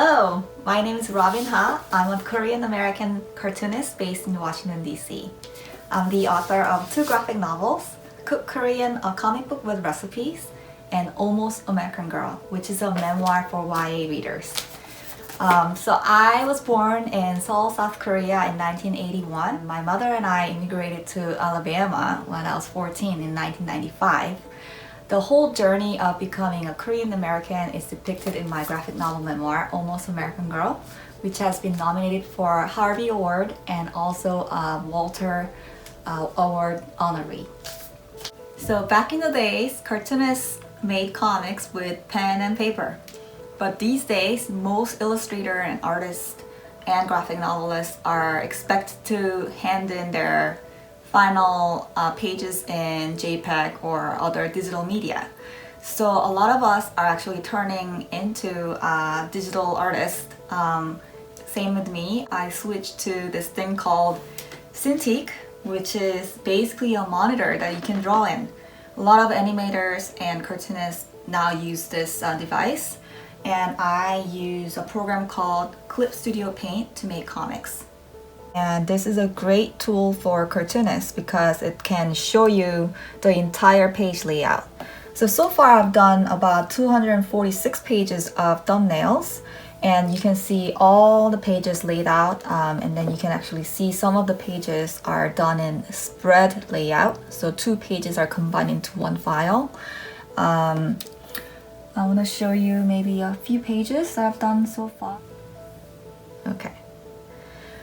Hello, my name is Robin Ha. I'm a Korean-American cartoonist based in Washington, D.C. I'm the author of 2 graphic novels, Cook Korean, a comic book with recipes, and Almost American Girl, which is a memoir for YA readers. So I was born in Seoul, South Korea in 1981. My mother and I immigrated to Alabama when I was 14 in 1995. The whole journey of becoming a Korean American is depicted in my graphic novel memoir, Almost American Girl, which has been nominated for Harvey Award and also a Walter Award honoree. So back in the days, cartoonists made comics with pen and paper. But these days, most illustrator and artists and graphic novelists are expected to hand in their final pages in JPEG or other digital media. So a lot of us are actually turning into digital artists. Same with me. I switched to this thing called Cintiq, which is basically a monitor that you can draw in. A lot of animators and cartoonists now use this device, and I use a program called Clip Studio Paint to make comics. And this is a great tool for cartoonists because it can show you the entire page layout. So far I've done about 246 pages of thumbnails, and you can see all the pages laid out, and then you can actually see some of the pages are done in spread layout. So 2 pages are combined into 1 file. I want to show you maybe a few pages that I've done so far. Okay.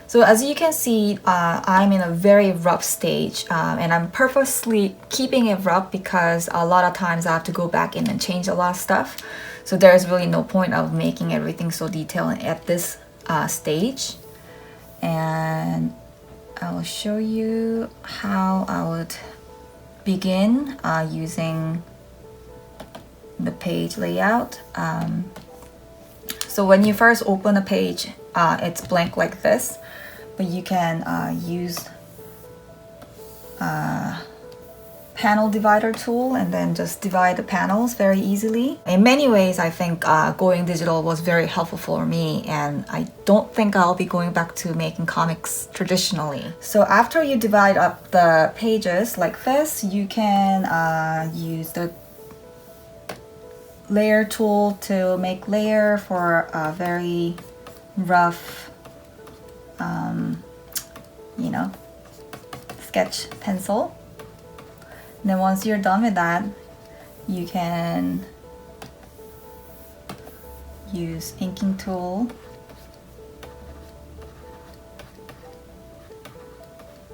So as you can see, I'm in a very rough stage, and I'm purposely keeping it rough because a lot of times I have to go back in and change a lot of stuff. So there's really no point of making everything so detailed at this stage. And I will show you how I would begin using the page layout. So when you first open a page, it's blank like this, but you can use panel divider tool and then just divide the panels very easily. In many ways, I think going digital was very helpful for me, and I don't think I'll be going back to making comics traditionally. So after you divide up the pages like this, you can use the layer tool to make layer for a very rough sketch pencil. And then once you're done with that, you can use inking tool.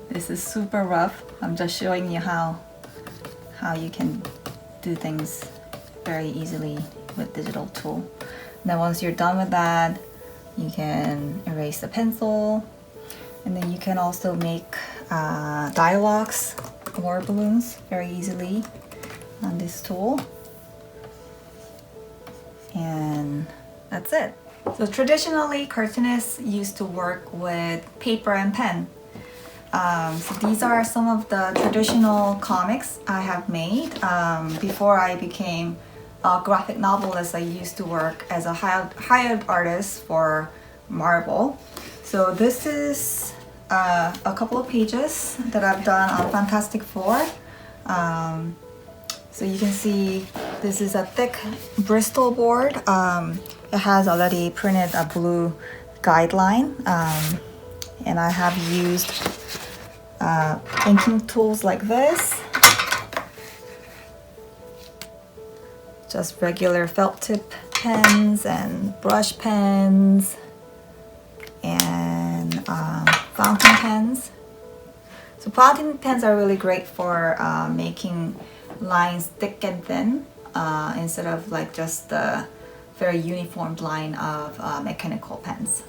This is super rough. I'm just showing you how you can do things very easily with digital tool. And then once you're done with that, you can erase the pencil, and then you can also make dialogues or balloons very easily on this tool. And that's it. So traditionally, cartoonists used to work with paper and pen. So these are some of the traditional comics I have made. Before I became a graphic novelist, I used to work as a hired artist for Marvel. So this is a couple of pages that I've done on Fantastic Four. So you can see this is a thick Bristol board. It has already printed a blue guideline, and I have used inking tools like this. Just regular felt tip pens and brush pens and fountain pens. So fountain pens are really great for making lines thick and thin instead of like just the very uniform line of mechanical pens.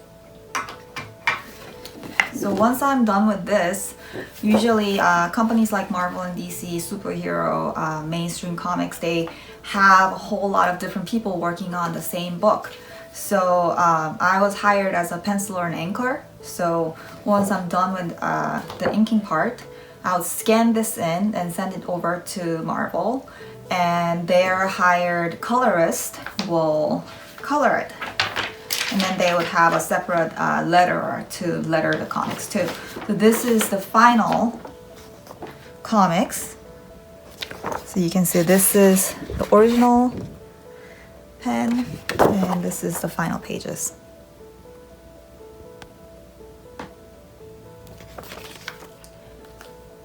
So once I'm done with this, usually companies like Marvel and DC, superhero, mainstream comics, they have a whole lot of different people working on the same book. So I was hired as a penciler and inker. So once I'm done with the inking part, I'll scan this in and send it over to Marvel, and their hired colorist will color it. And then they would have a separate letterer to letter the comics too. So this is the final comics. So you can see this is the original pen, and this is the final pages.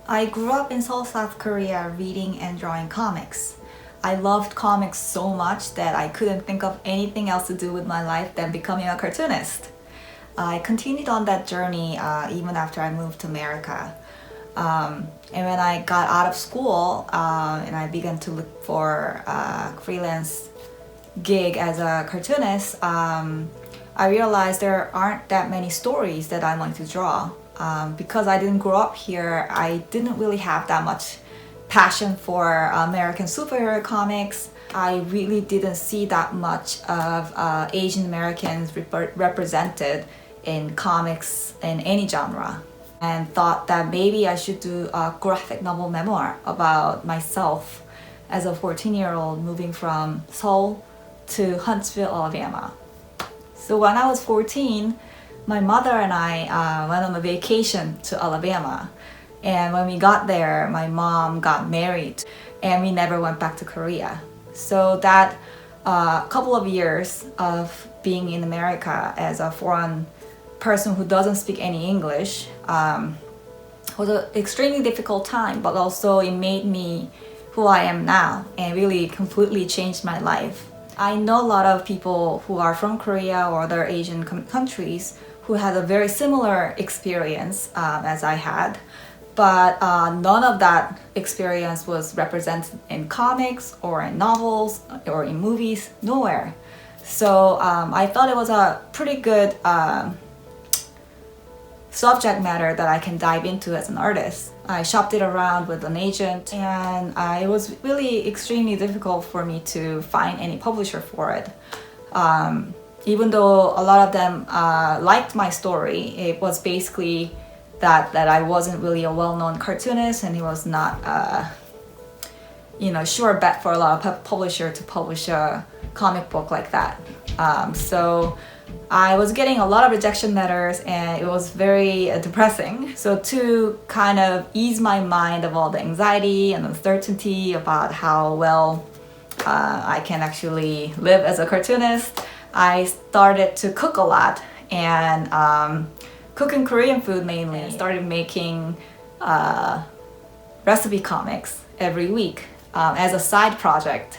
I grew up in Seoul, South Korea, reading and drawing comics. I loved comics so much that I couldn't think of anything else to do with my life than becoming a cartoonist. I continued on that journey even after I moved to America. And when I got out of school and I began to look for a freelance gig as a cartoonist, I realized there aren't that many stories that I want to draw. Because I didn't grow up here, I didn't really have that much passion for American superhero comics. I really didn't see that much of Asian Americans represented in comics in any genre, and thought that maybe I should do a graphic novel memoir about myself as a 14-year-old moving from Seoul to Huntsville, Alabama. So when I was 14, my mother and I went on a vacation to Alabama. And when we got there, my mom got married and we never went back to Korea. So that couple of years of being in America as a foreign person who doesn't speak any English was an extremely difficult time, but also it made me who I am now and really completely changed my life. I know a lot of people who are from Korea or other Asian countries who had a very similar experience as I had, but none of that experience was represented in comics or in novels or in movies, nowhere. So I thought it was a pretty good subject matter that I can dive into as an artist. I shopped it around with an agent, and it was really extremely difficult for me to find any publisher for it. Even though a lot of them liked my story, it was basically that I wasn't really a well-known cartoonist, and it was not sure bet for a lot of publisher to publish a comic book like that. So I was getting a lot of rejection letters, and it was very depressing. So to kind of ease my mind of all the anxiety and uncertainty about how well I can actually live as a cartoonist, I started to cook a lot and cooking Korean food mainly. I started making recipe comics every week as a side project,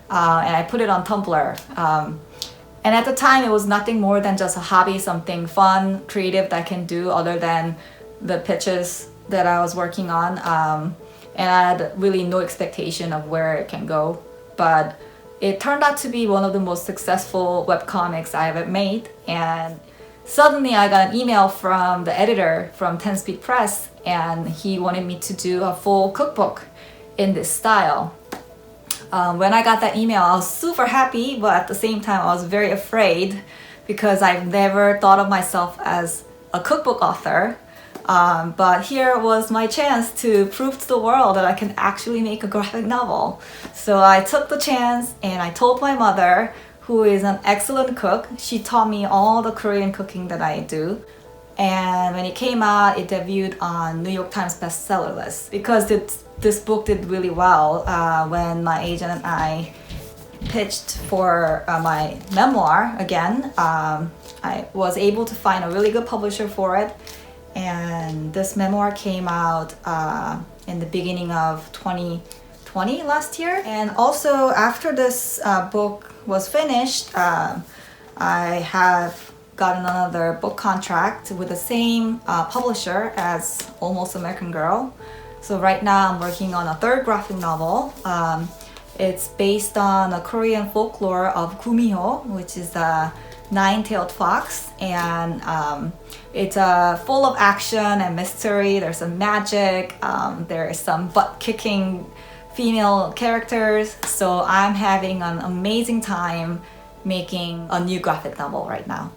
and I put it on Tumblr. And at the time, it was nothing more than just a hobby, something fun, creative that I can do other than the pitches that I was working on. And I had really no expectation of where it can go. But it turned out to be one of the most successful webcomics I ever made. And suddenly I got an email from the editor from 10 Speed Press, and he wanted me to do a full cookbook in this style. When I got that email, I was super happy, but at the same time I was very afraid because I've never thought of myself as a cookbook author. But here was my chance to prove to the world that I can actually make a graphic novel. So I took the chance and I told my mother, who is an excellent cook. She taught me all the Korean cooking that I do. And when it came out, it debuted on New York Times bestseller list because this book did really well. When my agent and I pitched for my memoir again, I was able to find a really good publisher for it. And this memoir came out in the beginning of 2020 last year. And also after this book was finished, I have gotten another book contract with the same publisher as Almost American Girl. So right now I'm working on a third graphic novel. It's based on a Korean folklore of Gumiho, which is a nine-tailed fox, and it's full of action and mystery. There's some magic, there is some butt-kicking female characters. So I'm having an amazing time making a new graphic novel right now.